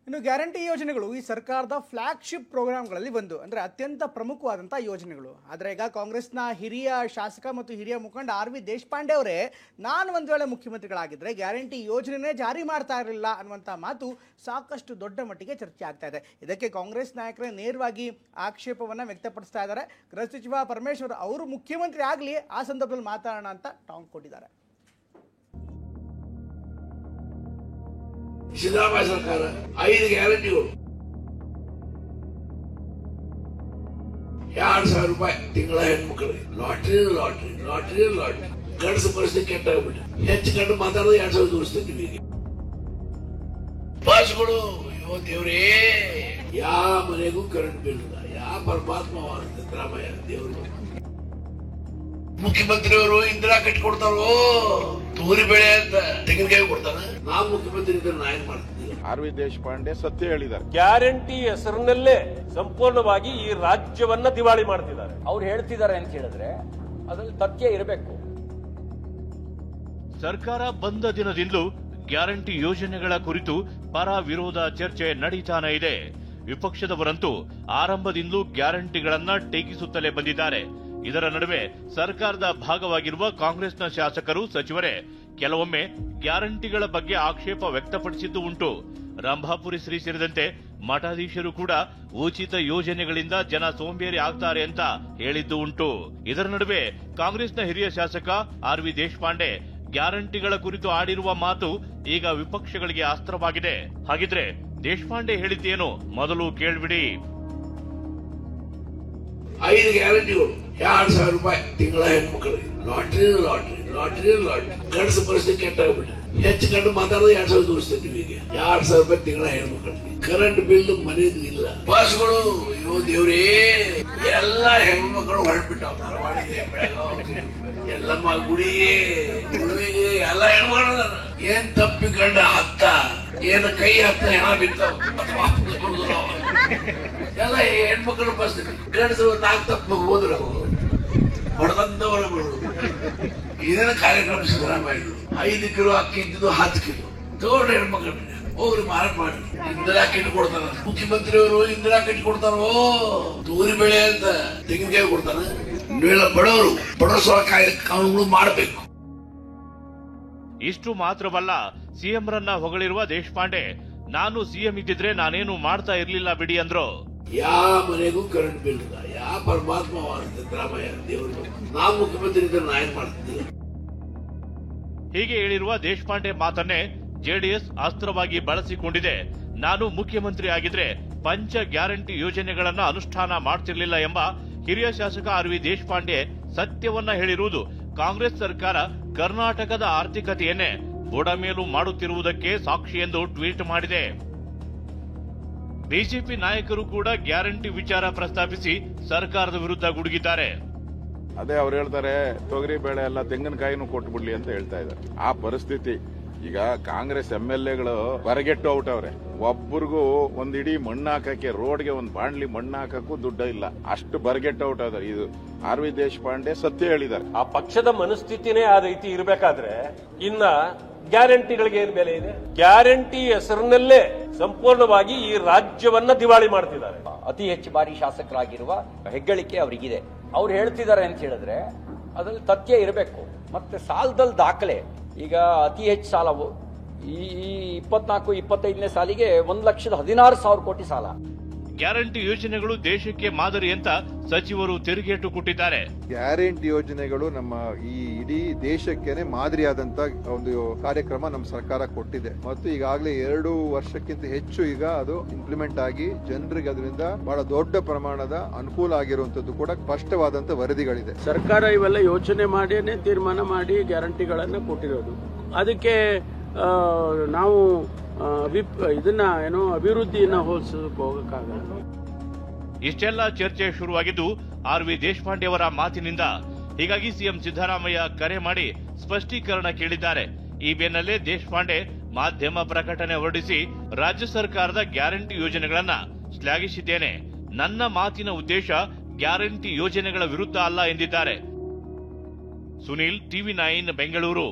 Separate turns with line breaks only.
ಇನ್ನು ಗ್ಯಾರಂಟಿ ಯೋಜನೆಗಳು ಈ ಸರ್ಕಾರದ ಫ್ಲಾಗ್ಶಿಪ್ ಪ್ರೋಗ್ರಾಮ್ಗಳಲ್ಲಿ ಒಂದು ಅಂದರೆ ಅತ್ಯಂತ ಪ್ರಮುಖವಾದಂಥ ಯೋಜನೆಗಳು. ಆದರೆ ಈಗ ಕಾಂಗ್ರೆಸ್ನ ಹಿರಿಯ ಶಾಸಕ ಮತ್ತು ಹಿರಿಯ ಮುಖಂಡ RV ದೇಶಪಾಂಡೆ ಅವರೇ, ನಾನು ಒಂದು ವೇಳೆ ಮುಖ್ಯಮಂತ್ರಿಗಳಾಗಿದ್ದರೆ ಗ್ಯಾರಂಟಿ ಯೋಜನೆನೇ ಜಾರಿ ಮಾಡ್ತಾ ಇರಲಿಲ್ಲ ಅನ್ನುವಂಥ ಮಾತು ಸಾಕಷ್ಟು ದೊಡ್ಡ ಮಟ್ಟಿಗೆ ಚರ್ಚೆ ಆಗ್ತಾ ಇದೆ. ಇದಕ್ಕೆ ಕಾಂಗ್ರೆಸ್ ನಾಯಕರೇ ನೇರವಾಗಿ ಆಕ್ಷೇಪವನ್ನು ವ್ಯಕ್ತಪಡಿಸ್ತಾ ಇದ್ದಾರೆ. ಗೃಹ ಸಚಿವ ಪರಮೇಶ್ವರ್ ಅವರು ಮುಖ್ಯಮಂತ್ರಿ ಆಗಲಿ ಆ ಸಂದರ್ಭದಲ್ಲಿ ಮಾತಾಡೋಣ ಅಂತ ಟಾಂಗ್ ಕೊಟ್ಟಿದ್ದಾರೆ.
ಸಿದ್ದರಾಮಯ್ಯ ಸರ್ಕಾರ 5 ಗ್ಯಾರಂಟಿಗಳು, 2,000 ರೂಪಾಯಿ ತಿಂಗಳ ಹೆಣ್ಮಕ್ಳಿಗೆ, ಲಾಟ್ರಿ ಗಂಡಸ ಪರಿಸ್ಥಿತಿ ಕೆಟ್ಟಾಗ್ಬಿಟ್ಟು ಹೆಚ್ಚು ಕಂಡು ಮಾತಾಡೋದು 2,000 ತೋರಿಸ್ತೀನಿ. ನಿಮಗೆ ಬಸ್ಗಳು, ಅಯ್ಯೋ ದೇವ್ರೇ, ಯಾವ ಮನೆಗೂ ಕರೆಂಟ್ ಬಿಲ್ ಇಲ್ಲ. ಯಾವ ಪರಮಾತ್ಮ ಸಿದ್ದರಾಮಯ್ಯ ದೇವರು. ಮುಖ್ಯಮಂತ್ರಿಯವರು ಇಂದಿರಾ ಕಟ್ಕೊಡ್ತಾರೋ, ತೂರಿ ಬೆಳೆ ಅಂತ ತೆಂಗಿನಕಾಯಿ ಕೊಡ್ತಾರ. ನಾವು ಮುಖ್ಯಮಂತ್ರಿ ಇದ್ರೆ ನಾ ಏನ್ ಮಾಡ್ತಿದ್ದೀವಿ?
RV ದೇಶಪಾಂಡೆ ಸತ್ಯ ಹೇಳಿದ್ದಾರೆ.
ಗ್ಯಾರಂಟಿ ಹೆಸರಿನಲ್ಲೇ ಸಂಪೂರ್ಣವಾಗಿ ಈ ರಾಜ್ಯವನ್ನ ದಿವಾಳಿ ಮಾಡ್ತಿದ್ದಾರೆ.
ಅವ್ರು ಹೇಳ್ತಿದ್ದಾರೆ ಅಂತ ಹೇಳಿದ್ರೆ ಅದ್ರಲ್ಲಿ ತಥ್ಯ ಇರಬೇಕು.
ಸರ್ಕಾರ ಬಂದ ದಿನದಿಂದಲೂ ಗ್ಯಾರಂಟಿ ಯೋಜನೆಗಳ ಕುರಿತು ಪರ ವಿರೋಧ ಚರ್ಚೆ ನಡೀತಾನೆ ಇದೆ. ವಿಪಕ್ಷದವರಂತೂ ಆರಂಭದಿಂದಲೂ ಗ್ಯಾರಂಟಿಗಳನ್ನ ಟೀಕಿಸುತ್ತಲೇ ಬಂದಿದ್ದಾರೆ. ಇದರ ನಡುವೆ ಸರ್ಕಾರದ ಭಾಗವಾಗಿರುವ ಕಾಂಗ್ರೆಸ್ನ ಶಾಸಕರು, ಸಚಿವರೇ ಕೆಲವೊಮ್ಮೆ ಗ್ಯಾರಂಟಿಗಳ ಬಗ್ಗೆ ಆಕ್ಷೇಪ ವ್ಯಕ್ತಪಡಿಸಿದ್ದು ಉಂಟು. ರಂಭಾಪುರಿ ಶ್ರೀ ಸೇರಿದಂತೆ ಮಠಾಧೀಶರು ಕೂಡ ಉಚಿತ ಯೋಜನೆಗಳಿಂದ ಜನ ಸೋಂಬೇರಿ ಆಗ್ತಾರೆ ಅಂತ ಹೇಳಿದ್ದು ಉಂಟು. ಇದರ ನಡುವೆ ಕಾಂಗ್ರೆಸ್ನ ಹಿರಿಯ ಶಾಸಕ RV ದೇಶಪಾಂಡೆ ಗ್ಯಾರಂಟಿಗಳ ಕುರಿತು ಆಡಿರುವ ಮಾತು ಈಗ ವಿಪಕ್ಷಗಳಿಗೆ ಅಸ್ತ್ರವಾಗಿದೆ. ಹಾಗಿದ್ರೆ ದೇಶಪಾಂಡೆ ಹೇಳಿದ್ದೇನು ಮೊದಲು ಕೇಳ್ಬಿಡಿ.
5 ಗ್ಯಾರಂಟಿಗಳು, 2,000 ರೂಪಾಯಿ ತಿಂಗಳ ಹೆಣ್ಮಕ್ಳಿಗೆ, ಲಾಟ್ರಿ ಗಂಡಸ ಪರಿಸ್ಥಿತಿ ಕೆಟ್ಟಾಗ್ಬಿಟ್ಟು ಹೆಚ್ಚು ಕಂಡು ಮಾತಾಡೋದು 2,000 ತೋರಿಸ್ತೀನಿ. ನಿಮಗೆ 2,000 ರೂಪಾಯಿ ತಿಂಗಳ ಹೆಣ್ಮಕ್ಳಿಗೆ, ಕರೆಂಟ್ ಬಿಲ್ ಮನೆಯದು ಇಲ್ಲ. ಬಸ್ಗಳು, ಅಯ್ಯೋ ದೇವ್ರೇ, ಎಲ್ಲ ಹೆಣ್ಮಕ್ಳು ಹೊರಟ್ಬಿಟ್ಟಾವ. ಎಲ್ಲಮ್ಮ ಗುಡಿಗೆ ಎಲ್ಲ ಹೆಣ್ಮಕ್ಳು ಏನ್ ತಪ್ಪಿಕೊಂಡ ಹತ್ತ ಏನ ಕೈ ಹತ್ತ ಹೆಣ ಬಿತ್ತಾವ. ಎಲ್ಲ ಹೆಣ್ಮಕ್ಳು ಬಸ್ ಗಂಡಸರು 4 ತಪ್ಪು ಹೋದ್ರು ಹೊಡೆದಂತವರು. ಇದೇನ ಕಾರ್ಯಕ್ರಮ ಸಿದ್ದರಾಮಯ್ಯ 5 ಕಿಲೋ ಅಕ್ಕಿ ಇದ್ದಿದ್ದು 10 ಕಿಲೋ ತಗೊಂಡ್ರೆ ಹೆಣ್ಮಕ್ಳು ಹೋಗ್ರಿ ಮಾರಾಟ ಮಾಡಿ. ಇಂದಿರಾ ಕಿಟ್ ಕೊಡ್ತಾರ ಮುಖ್ಯಮಂತ್ರಿಯವರು, ಇಂದಿರಾ ಕಿಟ್ ಕೊಡ್ತಾರೋ, ತೂರಿ ಬೆಳೆ ಅಂತ ತೆಂಗಿನಕಾಯಿ ಕೊಡ್ತಾರ. ಬಡವರು ಕಾನೂನುಗಳು ಮಾಡಬೇಕು.
ಇಷ್ಟು ಮಾತ್ರವಲ್ಲ, ಸಿಎಂ ರನ್ನ ಹೊಗಳಿರುವ ದೇಶಪಾಂಡೆ, ನಾನು ಸಿಎಂ ಇದ್ದಿದ್ರೆ ನಾನೇನು ಮಾಡ್ತಾ ಇರ್ಲಿಲ್ಲ ಬಿಡಿ ಅಂದ್ರು.
ಯಾವ ಮನೆಗೂ ಕರೆಂಟ್ ಬಿಲ್ ಇಲ್ಲ. ಯಾವ ಪರಮಾತ್ಮ ಸಿದ್ದರಾಮಯ್ಯ ದೇವರು. ನಾವು ಮುಖ್ಯಮಂತ್ರಿ ಇದ್ರೆ ನಾ ಏನ್ ಮಾಡ್ತಿದ್ದೀವಿ?
ಹೀಗೆ ಹೇಳಿರುವ ದೇಶಪಾಂಡೆ ಮಾತನ್ನೇ ಜೆಡಿಎಸ್ ಅಸ್ತ್ರವಾಗಿ ಬಳಸಿಕೊಂಡಿದೆ. ನಾನು ಮುಖ್ಯಮಂತ್ರಿ ಆಗಿದ್ರೆ ಪಂಚ ಗ್ಯಾರಂಟಿ ಯೋಜನೆಗಳನ್ನ ಅನುಷ್ಠಾನ ಮಾಡ್ತಿರ್ಲಿಲ್ಲ ಎಂಬ ಹಿರಿಯ ಶಾಸಕ RV ದೇಶಪಾಂಡೆ ಸತ್ಯವನ್ನ ಹೇಳಿರುವುದು ಕಾಂಗ್ರೆಸ್ ಸರ್ಕಾರ ಕರ್ನಾಟಕದ ಆರ್ಥಿಕತೆಯನ್ನೇ ಬುಡಮೇಲು ಮಾಡುತ್ತಿರುವುದಕ್ಕೆ ಸಾಕ್ಷಿ ಎಂದು ಟ್ವೀಟ್ ಮಾಡಿದೆ. ಬಿಜೆಪಿ ನಾಯಕರು ಕೂಡ ಗ್ಯಾರಂಟಿ ವಿಚಾರ ಪ್ರಸ್ತಾಪಿಸಿ ಸರ್ಕಾರದ ವಿರುದ್ಧ ಗುಡುಗಿದ್ದಾರೆ.
ಅದೇ ಅವ್ರು ಹೇಳ್ತಾರೆ, ತೊಗರಿ ಬೇಳೆ ಎಲ್ಲ ತೆಂಗಿನಕಾಯಿನೂ ಕೊಟ್ಬಿಡ್ಲಿ ಅಂತ ಹೇಳ್ತಾ ಇದ್ದಾರೆ. ಆ ಪರಿಸ್ಥಿತಿ ಈಗ ಕಾಂಗ್ರೆಸ್ MLAಗಳು ಹೊರಗೆಟ್ಟು ಔಟವ್ರೆ. ಒಬ್ಬರಿಗೂ ಒಂದ್ ಇಡೀ ಮಣ್ಣು ಹಾಕಕ್ಕೆ, ರೋಡ್ಗೆ ಒಂದ್ ಬಾಣ್ಲಿ ಮಣ್ಣು ಹಾಕಕ್ಕೂ ದುಡ್ಡು ಇಲ್ಲ. ಅಷ್ಟು ಬರಗೆಟ್ಟು ಔಟ್ ಆದ್ರೆ. ಇದು RV ದೇಶಪಾಂಡೆ ಸತ್ಯ ಹೇಳಿದ್ದಾರೆ.
ಆ ಪಕ್ಷದ ಮನಸ್ಥಿತಿನೇ ಆ ರೀತಿ ಇರಬೇಕಾದ್ರೆ ಇನ್ನ ಗ್ಯಾರಂಟಿಗಳಿಗೆ ಏನ್ ಬೆಲೆ ಇದೆ? ಗ್ಯಾರಂಟಿ ಹೆಸರಿನಲ್ಲೇ ಸಂಪೂರ್ಣವಾಗಿ ಈ ರಾಜ್ಯವನ್ನ ದಿವಾಳಿ ಮಾಡ್ತಿದ್ದಾರೆ.
ಅತಿ ಹೆಚ್ಚು ಬಾರಿ ಶಾಸಕರಾಗಿರುವ ಹೆಗ್ಗಳಿಕೆ ಅವರಿಗಿದೆ. ಅವ್ರು ಹೇಳ್ತಿದ್ದಾರೆ ಅಂತ ಹೇಳಿದ್ರೆ ಅದ್ರಲ್ಲಿ ತಥ್ಯ ಇರಬೇಕು. ಮತ್ತೆ ಸಾಲದಲ್ಲಿ ದಾಖಲೆ, ಈಗ ಅತಿ ಹೆಚ್ಚು ಸಾಲ ಈ 24-25ನೇ ಸಾಲಿಗೆ 1,16,000 ಕೋಟಿ ಸಾಲ.
ಗ್ಯಾರಂಟಿ ಯೋಜನೆಗಳು ದೇಶಕ್ಕೆ ಮಾದರಿ ಅಂತ ಸಚಿವರು ತಿರುಗೇಟು ಕೊಟ್ಟಿದ್ದಾರೆ.
ಗ್ಯಾರಂಟಿ ಯೋಜನೆಗಳು ನಮ್ಮ ಈ ಇಡೀ ದೇಶಕ್ಕೇನೆ ಮಾದರಿಯಾದಂತ ಒಂದು ಕಾರ್ಯಕ್ರಮ ನಮ್ಮ ಸರ್ಕಾರ ಕೊಟ್ಟಿದೆ ಮತ್ತು ಈಗಾಗಲೇ 2 ವರ್ಷಕ್ಕಿಂತ ಹೆಚ್ಚು ಈಗ ಅದು ಇಂಪ್ಲಿಮೆಂಟ್ ಆಗಿ ಜನರಿಗೆ ಅದರಿಂದ ಬಹಳ ದೊಡ್ಡ ಪ್ರಮಾಣದ ಅನುಕೂಲ ಆಗಿರುವಂತದ್ದು ಕೂಡ ಸ್ಪಷ್ಟವಾದಂತ ವರದಿಗಳಿದೆ.
ಸರ್ಕಾರ ಇವೆಲ್ಲ ಯೋಚನೆ ಮಾಡಿಯೇ ತೀರ್ಮಾನ ಮಾಡಿ ಗ್ಯಾರಂಟಿಗಳನ್ನು ಕೊಟ್ಟಿರೋದು. ಅದಕ್ಕೆ ನಾವು ಇದನ್ನ ಅಭಿವೃದ್ಧಿಯನ್ನ ಹೋಲಿಸೋದಕ್ಕೆ ಹೋಗಕ್ಕಾಗಲ್ಲ.
ಇಷ್ಟೆಲ್ಲ ಚರ್ಚೆ ಶುರುವಾಗಿದ್ದು RV ದೇಶಪಾಂಡೆ ಅವರ ಮಾತಿನಿಂದ. ಹೀಗಾಗಿ ಸಿಎಂ ಸಿದ್ದರಾಮಯ್ಯ ಕರೆ ಮಾಡಿ ಸ್ಪಷ್ಟೀಕರಣ ಕೇಳಿದ್ದಾರೆ. ಈ ಬೆನ್ನಲ್ಲೇ ದೇಶಪಾಂಡೆ ಮಾಧ್ಯಮ ಪ್ರಕಟಣೆ ಹೊರಡಿಸಿ ರಾಜ್ಯ ಸರ್ಕಾರದ ಗ್ಯಾರಂಟಿ ಯೋಜನೆಗಳನ್ನ ಶ್ಲಾಘಿಸಿದ್ದೇನೆ. ನನ್ನ ಮಾತಿನ ಉದ್ದೇಶ ಗ್ಯಾರಂಟಿ ಯೋಜನೆಗಳ ವಿರುದ್ಧ ಅಲ್ಲ ಎಂದಿದ್ದಾರೆ. ಸುನೀಲ್, TV9 ಬೆಂಗಳೂರು.